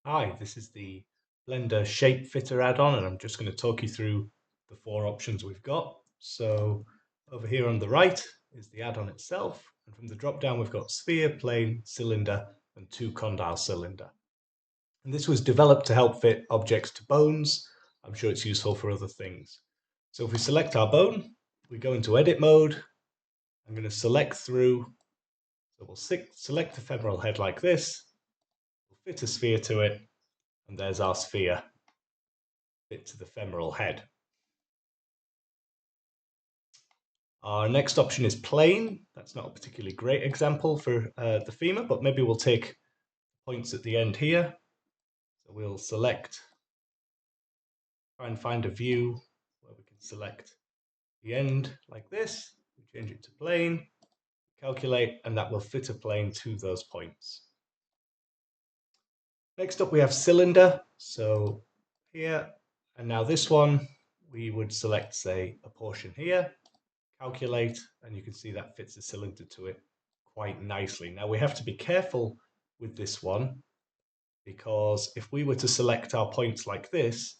Hi, this is the Blender Shape Fitter add-on, and I'm just going to talk you through the four options we've got. So over here on the right is the add-on itself, and from the drop-down we've got sphere, plane, cylinder, and two condyle cylinder. And this was developed to help fit objects to bones. I'm sure it's useful for other things. So if we select our bone, we go into edit mode. I'm going to select through, so we'll select the femoral head like this, we'll fit a sphere to it, and there's our sphere fit to the femoral head. Our next option is plane. That's not a particularly great example for the femur, but maybe we'll take points at the end here. So we'll select, try and find a view where we can select the end like this. We change it to plane, calculate, and that will fit a plane to those points. Next up we have cylinder. So here, and now this one, we would select, say, a portion here, calculate, and you can see that fits the cylinder to it quite nicely. Now we have to be careful with this one because if we were to select our points like this,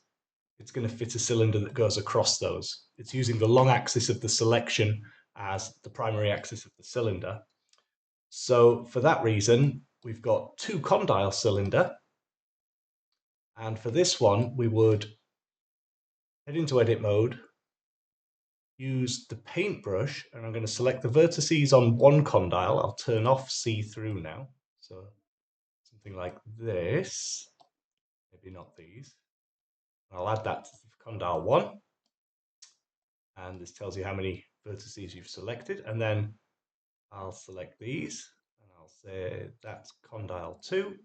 it's going to fit a cylinder that goes across those. It's using the long axis of the selection as the primary axis of the cylinder. So for that reason, we've got two condyle cylinder. And for this one, we would head into edit mode, use the paintbrush, and I'm going to select the vertices on one condyle. I'll turn off see-through now. So something like this, maybe not these. I'll add that to condyle 1. And this tells you how many vertices you've selected. And then I'll select these, and I'll say that's condyle 2.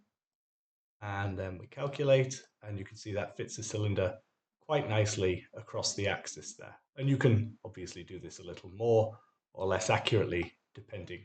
And then we calculate, and you can see that fits the cylinder quite nicely across the axis there. And you can obviously do this a little more or less accurately depending